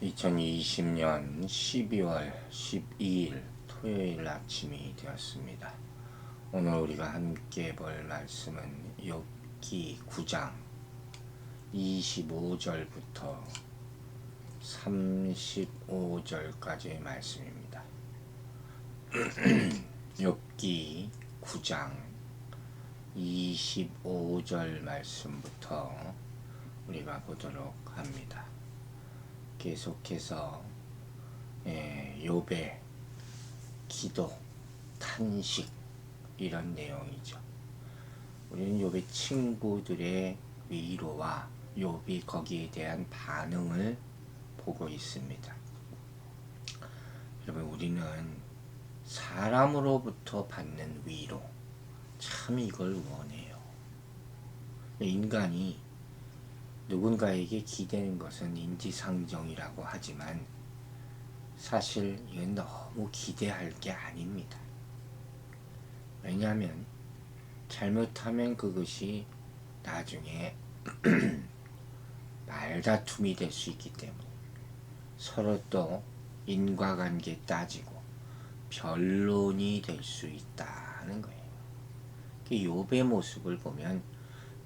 2020년 12월 12일 토요일 아침이 되었습니다. 오늘 우리가 함께 볼 말씀은 욥기 9장 25절부터 35절까지의 말씀입니다. 욥기 9장 25절 말씀부터 우리가 보도록 합니다. 계속해서 욥의 기도, 탄식 이런 내용이죠. 우리는 욥의 친구들의 위로와 욥이 거기에 대한 반응을 보고 있습니다. 여러분, 우리는 사람으로부터 받는 위로, 참 이걸 원해요. 인간이 누군가에게 기대는 것은 인지상정이라고 하지만 사실 이건 너무 기대할 게 아닙니다. 왜냐하면 잘못하면 그것이 나중에 말다툼이 될 수 있기 때문에 서로 또 인과관계 따지고 변론이 될 수 있다는 거예요. 욥의 모습을 보면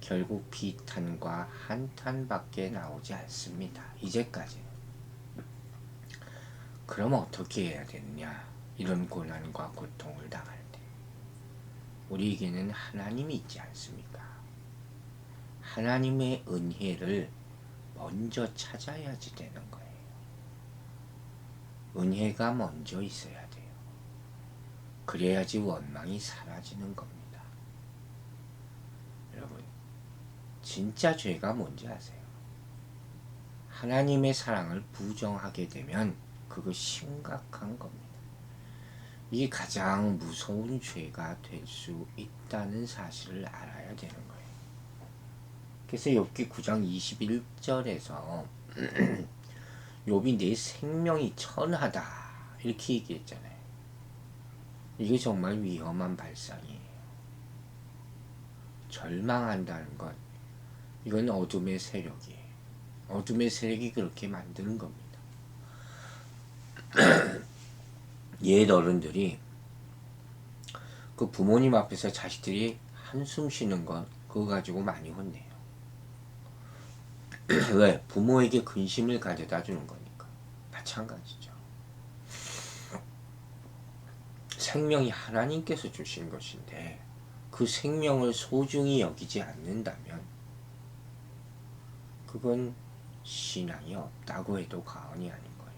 결국 비탄과 한탄밖에 나오지 않습니다. 이제까지는. 그럼 어떻게 해야 되느냐? 이런 고난과 고통을 당할 때 우리에게는 하나님이 있지 않습니까? 하나님의 은혜를 먼저 찾아야지 되는 거예요. 은혜가 먼저 있어야 돼요. 그래야지 원망이 사라지는 겁니다. 여러분, 진짜 죄가 뭔지 아세요? 하나님의 사랑을 부정하게 되면 그거 심각한 겁니다. 이게 가장 무서운 죄가 될 수 있다는 사실을 알아야 되는 거예요. 그래서 욥기 9장 21절에서 욥이 내 생명이 천하다 이렇게 얘기했잖아요. 이게 정말 위험한 발상이에요. 절망한다는 것, 이건 어둠의 세력이에요. 어둠의 세력이 그렇게 만드는 겁니다. 옛 어른들이 그 부모님 앞에서 자식들이 한숨 쉬는 것 그거 가지고 많이 혼내요. 왜? 부모에게 근심을 가져다 주는 거니까. 마찬가지죠. 생명이 하나님께서 주신 것인데 그 생명을 소중히 여기지 않는다면 그건 신앙이 없다고 해도 과언이 아닌 거예요.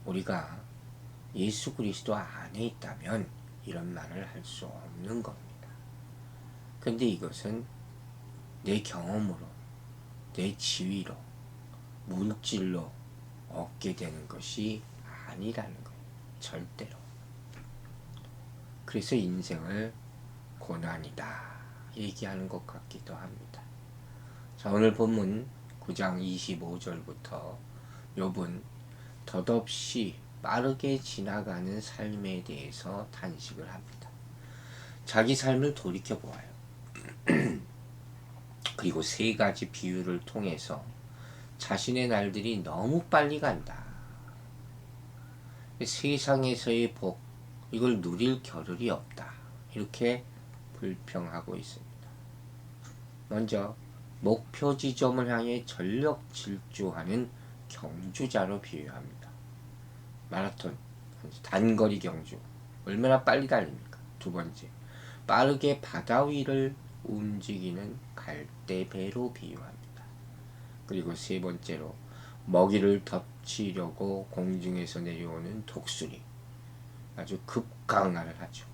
우리가 예수 그리스도 안에 있다면 이런 말을 할 수 없는 겁니다. 근데 이것은 내 경험으로, 내 지위로, 물질로 얻게 되는 것이 아니라는 거예요. 절대로. 그래서 인생을 고난이다 얘기하는 것 같기도 합니다. 자, 오늘 본문 9장 25절부터 욥은 덧없이 빠르게 지나가는 삶에 대해서 탄식을 합니다. 자기 삶을 돌이켜보아요. 그리고 세 가지 비유를 통해서 자신의 날들이 너무 빨리 간다. 세상에서의 복, 이걸 누릴 겨를이 없다. 이렇게 불평하고 있습니다. 먼저 목표 지점을 향해 전력 질주하는 경주자로 비유합니다. 마라톤, 단거리 경주, 얼마나 빨리 달립니까? 두 번째, 빠르게 바다 위를 움직이는 갈대배로 비유합니다. 그리고 세 번째로 먹이를 덮치려고 공중에서 내려오는 독수리, 아주 급강하를 하죠.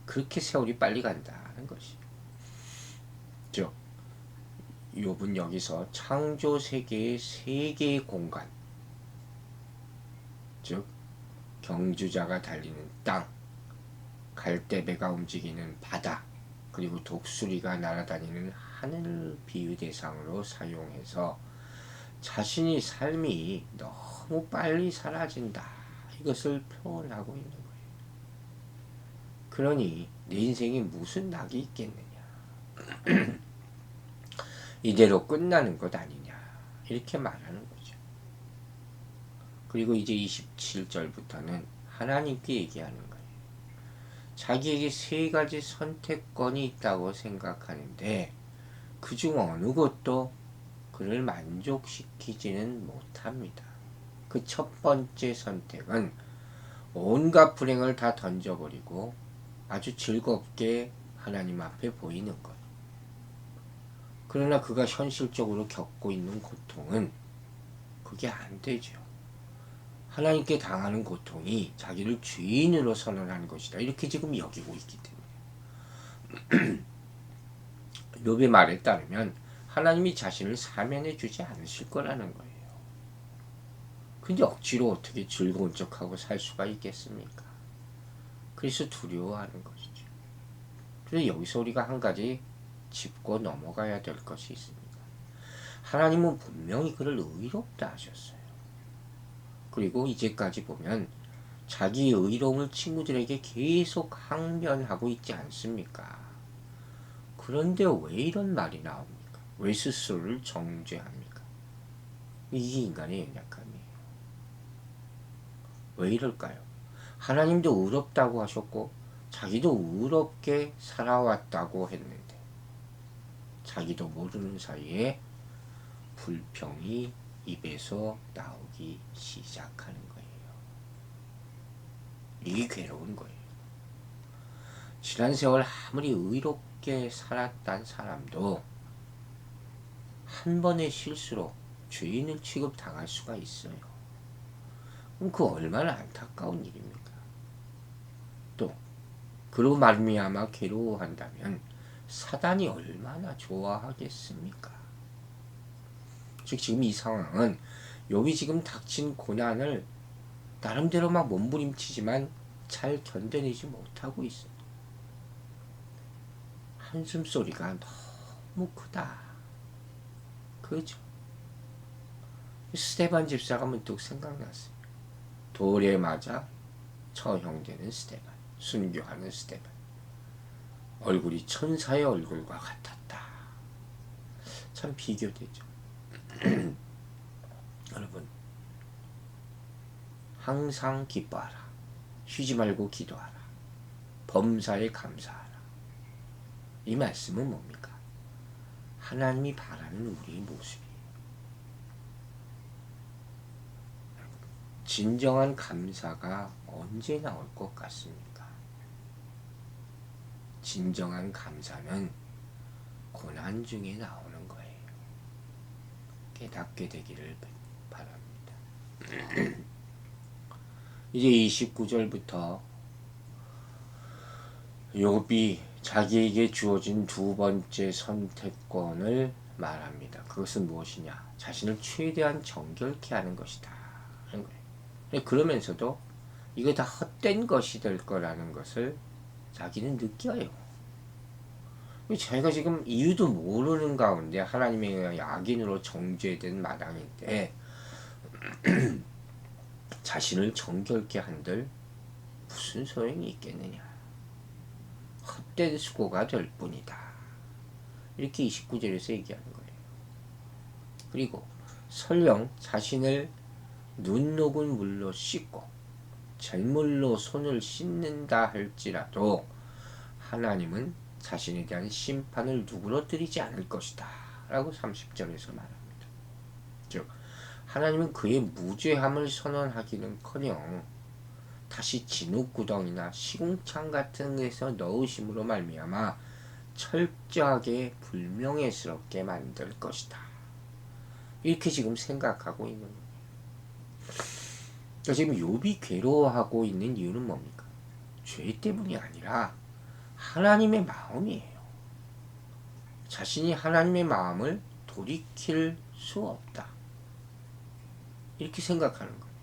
그렇게 세월이 빨리 간다는 것이. 즉, 욥은 여기서 창조 세계의 세 개의 공간, 즉 경주자가 달리는 땅, 갈대배가 움직이는 바다, 그리고 독수리가 날아다니는 하늘 비유 대상으로 사용해서 자신의 삶이 너무 빨리 사라진다, 이것을 표현하고 있는 거예요. 그러니 내 인생에 무슨 낙이 있겠느냐. 이대로 끝나는 것 아니냐. 이렇게 말하는 거죠. 그리고 이제 27절부터는 하나님께 얘기하는 거예요. 자기에게 세 가지 선택권이 있다고 생각하는데 그중 어느 것도 그를 만족시키지는 못합니다. 그 첫 번째 선택은 온갖 불행을 다 던져버리고 아주 즐겁게 하나님 앞에 보이는 것. 그러나 그가 현실적으로 겪고 있는 고통은 그게 안 되죠. 하나님께 당하는 고통이 자기를 죄인으로 선언하는 것이다. 이렇게 지금 여기고 있기 때문에 욥의 말에 따르면 하나님이 자신을 사면해 주지 않으실 거라는 거예요. 근데 억지로 어떻게 즐거운 척하고 살 수가 있겠습니까? 그래서 두려워하는 것이죠. 그래서 여기서 우리가 한 가지 짚고 넘어가야 될 것이 있습니다. 하나님은 분명히 그를 의롭다 하셨어요. 그리고 이제까지 보면 자기의 의로움을 친구들에게 계속 항변하고 있지 않습니까? 그런데 왜 이런 말이 나옵니까? 왜 스스로를 정죄합니까? 이게 인간의 연약함이에요. 왜 이럴까요? 하나님도 의롭다고 하셨고 자기도 의롭게 살아왔다고 했는데 자기도 모르는 사이에 불평이 입에서 나오기 시작하는 거예요. 이게 괴로운 거예요. 지난 세월 아무리 의롭게 살았단 사람도 한 번의 실수로 죄인을 취급당할 수가 있어요. 그럼 그 얼마나 안타까운 일입니까? 또 그로 말미암아 괴로워한다면 사단이 얼마나 좋아하겠습니까? 즉 지금 이 상황은 욥이 지금 닥친 고난을 나름대로 막 몸부림치지만 잘 견뎌내지 못하고 있어요. 한숨 소리가 너무 크다. 그죠? 스데반 집사가 문득 생각났어요. 돌에 맞아 처형되는 스데반, 순교하는 스데반. 얼굴이 천사의 얼굴과 같았다. 참 비교되죠. 여러분, 항상 기뻐하라. 쉬지 말고 기도하라. 범사에 감사하라. 이 말씀은 뭡니까? 하나님이 바라는 우리의 모습이에요. 진정한 감사가 언제 나올 것 같습니까? 진정한 감사는 고난 중에 나오는 거예요. 깨닫게 되기를 바랍니다. 이제 29절부터 욥이 자기에게 주어진 두 번째 선택권을 말합니다. 그것은 무엇이냐? 자신을 최대한 정결케 하는 것이다. 하는 거예요. 그러면서도 이거 다 헛된 것이 될 거라는 것을 자기는 느껴요. 자기가 지금 이유도 모르는 가운데 하나님의 악인으로 정죄된 마당인데 자신을 정결케 한들 무슨 소용이 있겠느냐. 헛된 수고가 될 뿐이다. 이렇게 29절에서 얘기하는 거예요. 그리고 설령 자신을 눈 녹은 물로 씻고 잿물로 손을 씻는다 할지라도 하나님은 자신에 대한 심판을 누그러뜨리지 않을 것이다 라고 30절에서 말합니다. 즉 하나님은 그의 무죄함을 선언하기는커녕 다시 진흙구덩이나 시궁창 같은 데서 넣으심으로 말미암아 철저하게 불명예스럽게 만들 것이다. 이렇게 지금 생각하고 있는 거예요. 그러니까 지금 욥이 괴로워하고 있는 이유는 뭡니까? 죄 때문이 아니라 하나님의 마음이에요. 자신이 하나님의 마음을 돌이킬 수 없다. 이렇게 생각하는 거예요.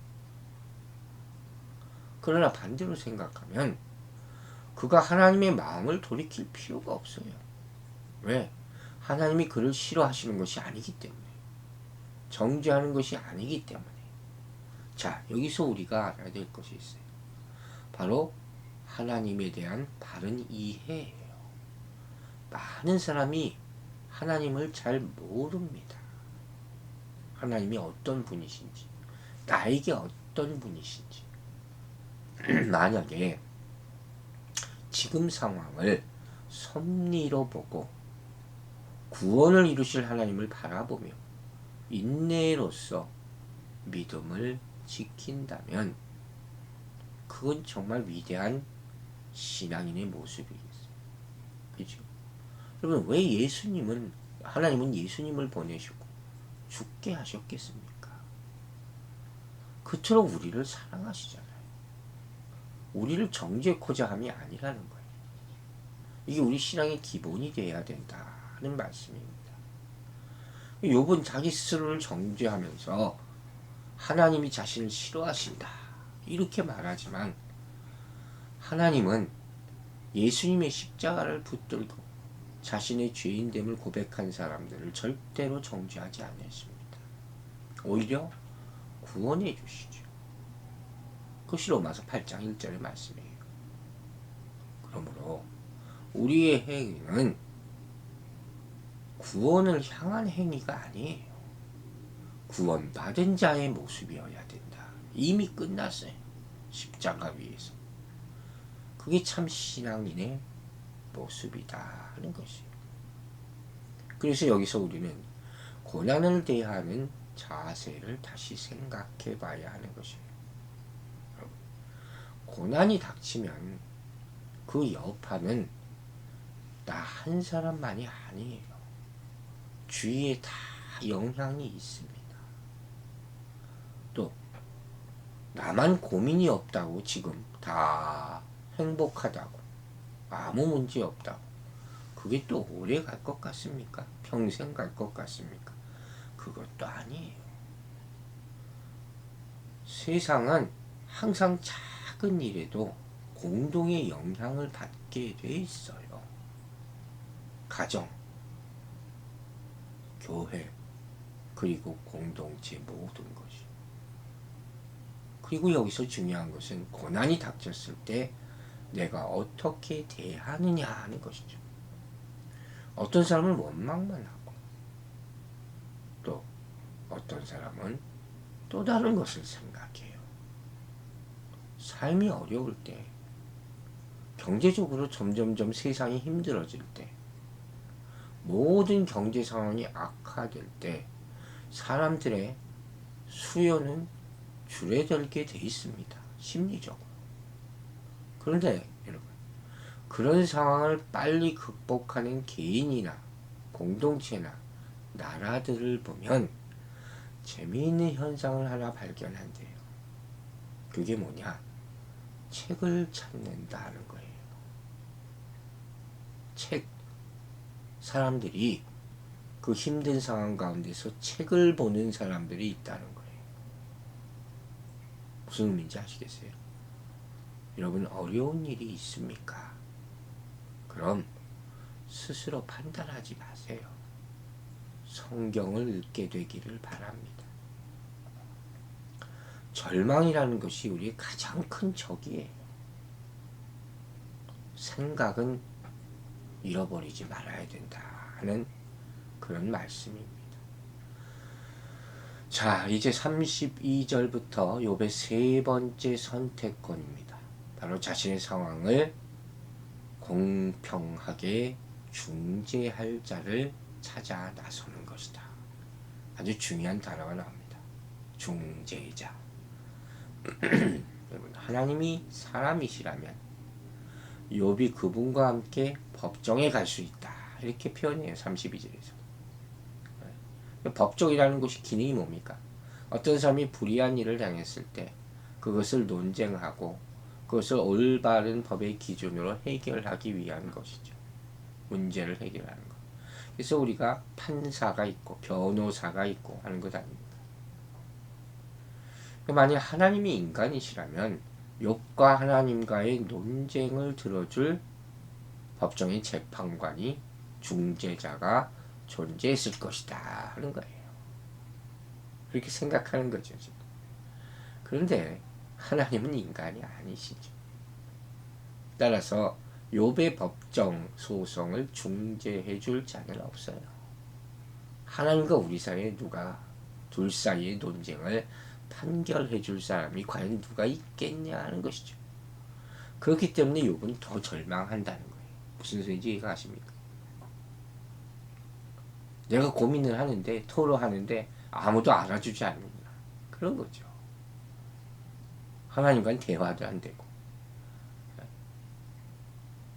그러나 반대로 생각하면 그가 하나님의 마음을 돌이킬 필요가 없어요. 왜? 하나님이 그를 싫어하시는 것이 아니기 때문에. 정죄하는 것이 아니기 때문에. 자, 여기서 우리가 알아야 될 것이 있어요. 바로 하나님에 대한 바른 이해예요. 많은 사람이 하나님을 잘 모릅니다. 하나님이 어떤 분이신지. 나에게 어떤 분이신지 만약에 지금 상황을 섭리로 보고 구원을 이루실 하나님을 바라보며 인내로서 믿음을 지킨다면 그건 정말 위대한 신앙인의 모습이겠어요. 그죠? 여러분, 왜 하나님은 예수님을 보내시고 죽게 하셨겠습니까? 그토록 우리를 사랑하시잖아요. 우리를 정죄코자 함이 아니라는 거예요. 이게 우리 신앙의 기본이 되어야 된다는 말씀입니다. 욥은 자기 스스로를 정죄하면서 하나님이 자신을 싫어하신다 이렇게 말하지만 하나님은 예수님의 십자가를 붙들고 자신의 죄인됨을 고백한 사람들을 절대로 정죄하지 않으십니다. 오히려 구원해 주시죠. 그것이 로마서 8장 1절의 말씀이에요. 그러므로 우리의 행위는 구원을 향한 행위가 아니에요. 구원받은 자의 모습이어야 된다. 이미 끝났어요. 십자가 위에서. 그게 참 신앙인의 모습이다 하는 것이에요. 그래서 여기서 우리는 고난을 대하는 자세를 다시 생각해 봐야 하는 것이에요. 고난이 닥치면 그 여파는 나 한 사람만이 아니에요. 주위에 다 영향이 있습니다. 또 나만 고민이 없다고 지금 다 행복하다고 아무 문제 없다고 그게 또 오래 갈 것 같습니까? 평생 갈 것 같습니까? 그것도 아니에요. 세상은 항상 작은 일에도 공동의 영향을 받게 돼 있어요. 가정, 교회, 그리고 공동체 모든 것이. 그리고 여기서 중요한 것은 고난이 닥쳤을 때 내가 어떻게 대하느냐 하는 것이죠. 어떤 사람은 원망만 하고 또 어떤 사람은 또 다른 것을 생각해요. 삶이 어려울 때, 경제적으로 점점점 세상이 힘들어질 때, 모든 경제 상황이 악화될 때 사람들의 수요는 줄어들게 돼 있습니다. 심리적으로. 그런데 여러분, 그런 상황을 빨리 극복하는 개인이나 공동체나 나라들을 보면 재미있는 현상을 하나 발견한대요. 그게 뭐냐? 책을 찾는다는 거예요. 책. 사람들이 그 힘든 상황 가운데서 책을 보는 사람들이 있다는 거예요. 무슨 의미인지 아시겠어요? 여러분, 어려운 일이 있습니까? 그럼 스스로 판단하지 마세요. 성경을 읽게 되기를 바랍니다. 절망이라는 것이 우리의 가장 큰 적이에요. 생각은 잃어버리지 말아야 된다 하는 그런 말씀입니다. 자, 이제 32절부터 욥의 세 번째 선택권입니다. 바로 자신의 상황을 공평하게 중재할 자를 찾아 나서는 것이다. 아주 중요한 단어가 나옵니다. 중재자. 여러분, 하나님이 사람이시라면 욥이 그분과 함께 법정에 갈 수 있다. 이렇게 표현해요. 32절에서. 법정이라는 것이 기능이 뭡니까? 어떤 사람이 불의한 일을 당했을 때 그것을 논쟁하고 그것을 올바른 법의 기준으로 해결하기 위한 것이죠. 문제를 해결하는 것. 그래서 우리가 판사가 있고 변호사가 있고 하는 것 아닙니까? 만약 하나님이 인간이시라면 욥과 하나님과의 논쟁을 들어줄 법정의 재판관이 중재자가 존재했을 것이다 하는 거예요. 그렇게 생각하는 거죠, 지금. 그런데 하나님은 인간이 아니시죠. 따라서 욥의 법정 소송을 중재해 줄 자는 없어요. 하나님과 우리 사이에 누가 둘 사이의 논쟁을 판결해 줄 사람이 과연 누가 있겠냐 하는 것이죠. 그렇기 때문에 욥은 더 절망한다는 거예요. 무슨 소리인지 이해가 가십니까? 내가 고민을 하는데, 토로하는데 아무도 알아주지 않는다. 그런 거죠. 하나님과는 대화도 안 되고,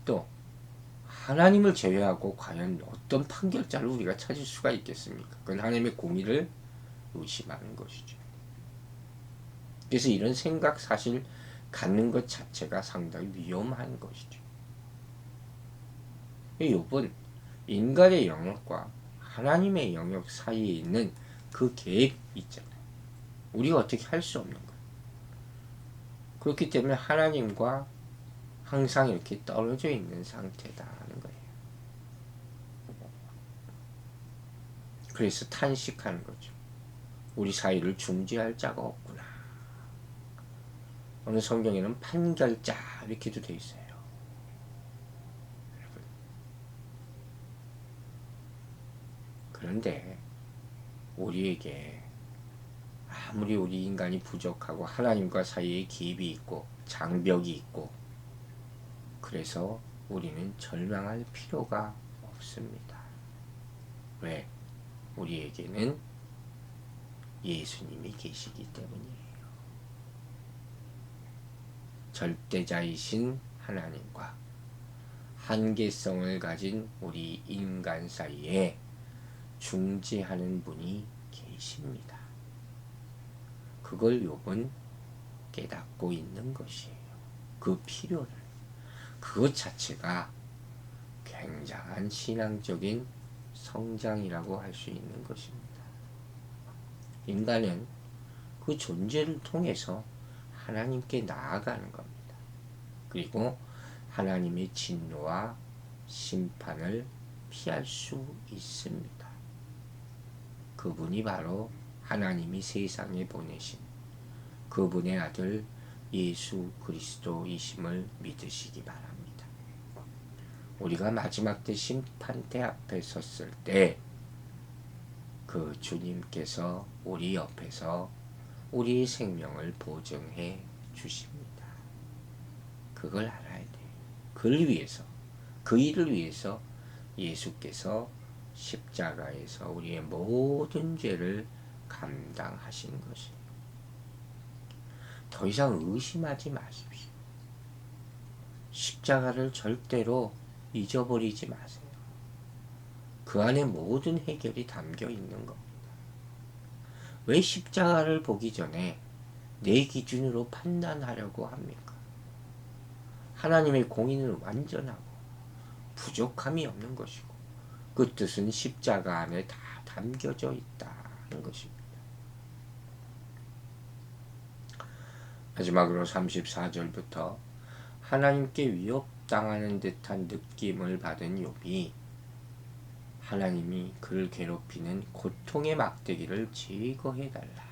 또 하나님을 제외하고 과연 어떤 판결자를 우리가 찾을 수가 있겠습니까? 그건 하나님의 공의를 의심하는 것이죠. 그래서 이런 생각 사실 갖는 것 자체가 상당히 위험한 것이죠. 욥은 인간의 영역과 하나님의 영역 사이에 있는 그 갭 있잖아요. 우리가 어떻게 할 수 없는 거예요. 그렇기 때문에 하나님과 항상 이렇게 떨어져 있는 상태다는 거예요. 그래서 탄식하는 거죠. 우리 사이를 중재할 자가 없구나. 어느 성경에는 판결자 이렇게도 돼 있어요. 그런데 우리에게 아무리 우리 인간이 부족하고 하나님과 사이에 갭이 있고 장벽이 있고 그래서 우리는 절망할 필요가 없습니다. 왜? 우리에게는 예수님이 계시기 때문이에요. 절대자이신 하나님과 한계성을 가진 우리 인간 사이에 중재하는 분이 계십니다. 그걸 욥은 깨닫고 있는 것이에요. 그 필요를. 그것 자체가 굉장한 신앙적인 성장이라고 할 수 있는 것입니다. 인간은 그 존재를 통해서 하나님께 나아가는 겁니다. 그리고 하나님의 진노와 심판을 피할 수 있습니다. 그분이 바로 하나님이 세상에 보내신 그분의 아들 예수 그리스도이심을 믿으시기 바랍니다. 우리가 마지막 때 심판대 앞에 섰을 때 그 주님께서 우리 옆에서 우리의 생명을 보증해 주십니다. 그걸 알아야 돼요. 그를 위해서, 그 일을 위해서 예수께서 십자가에서 우리의 모든 죄를 감당하신 것이에요. 더 이상 의심하지 마십시오. 십자가를 절대로 잊어버리지 마세요. 그 안에 모든 해결이 담겨 있는 겁니다. 왜 십자가를 보기 전에 내 기준으로 판단하려고 합니까? 하나님의 공의는 완전하고 부족함이 없는 것이고 그 뜻은 십자가 안에 다 담겨져 있다는 것입니다. 마지막으로 34절부터 하나님께 위협당하는 듯한 느낌을 받은 욥이 하나님이 그를 괴롭히는 고통의 막대기를 제거해달라.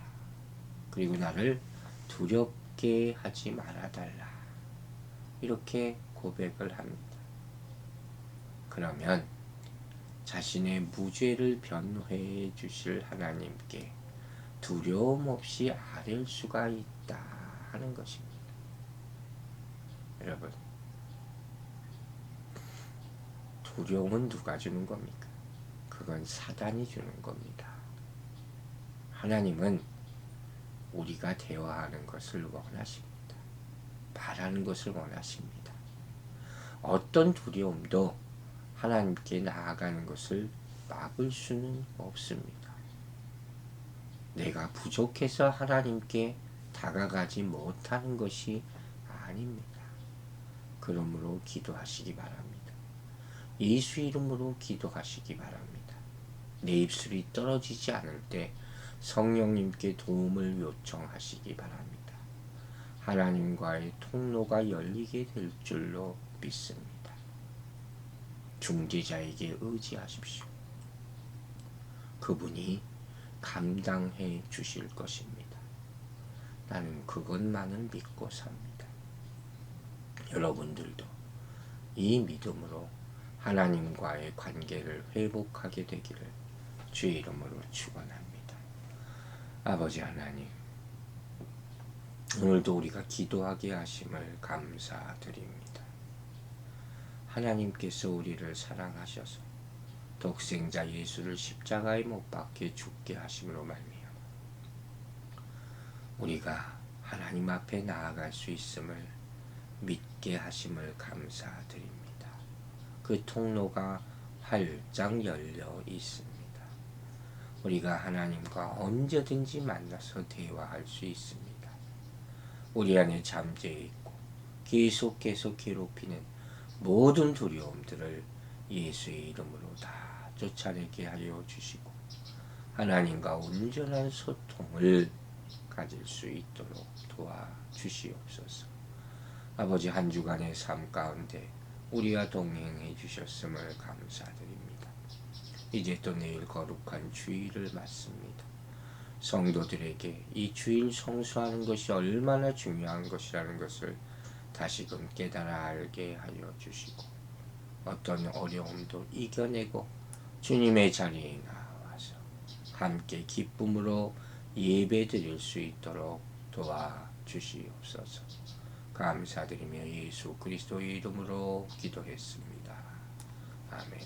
그리고 나를 두렵게 하지 말아달라. 이렇게 고백을 합니다. 그러면 자신의 무죄를 변호해 주실 하나님께 두려움 없이 아뢰을 수가 있다 하는 것입니다. 여러분, 두려움은 누가 주는 겁니까? 그건 사단이 주는 겁니다. 하나님은 우리가 대화하는 것을 원하십니다. 말하는 것을 원하십니다. 어떤 두려움도 하나님께 나아가는 것을 막을 수는 없습니다. 내가 부족해서 하나님께 다가가지 못하는 것이 아닙니다. 그러므로 기도하시기 바랍니다. 예수 이름으로 기도하시기 바랍니다. 내 입술이 떨어지지 않을 때 성령님께 도움을 요청하시기 바랍니다. 하나님과의 통로가 열리게 될 줄로 믿습니다. 중재자에게 의지하십시오. 그분이 감당해 주실 것입니다. 나는 그것만을 믿고 삽니다. 여러분들도 이 믿음으로 하나님과의 관계를 회복하게 되기를 주의 이름으로 축원합니다. 아버지 하나님, 오늘도 우리가 기도하게 하심을 감사드립니다. 하나님께서 우리를 사랑하셔서 독생자 예수를 십자가에 못 박혀 죽게 하심으로 말미암아 우리가 하나님 앞에 나아갈 수 있음을 믿게 하심을 감사드립니다. 그 통로가 활짝 열려 있습니다. 우리가 하나님과 언제든지 만나서 대화할 수 있습니다. 우리 안에 잠재해 있고 계속 괴롭히는 모든 두려움들을 예수의 이름으로 다 쫓아내게 하여 주시고 하나님과 온전한 소통을 가질 수 있도록 도와주시옵소서. 아버지, 한 주간의 삶 가운데 우리와 동행해 주셨음을 감사드립니다. 이제 또 내일 거룩한 주일을 맞습니다. 성도들에게 이 주일 성수하는 것이 얼마나 중요한 것이라는 것을 다시금 깨달아 알게 하여 주시고 어떤 어려움도 이겨내고 주님의 자리에 나와서 함께 기쁨으로 예배 드릴 수 있도록 도와주시옵소서. 감사드리며 예수 그리스도의 이름으로 기도했습니다. 아멘.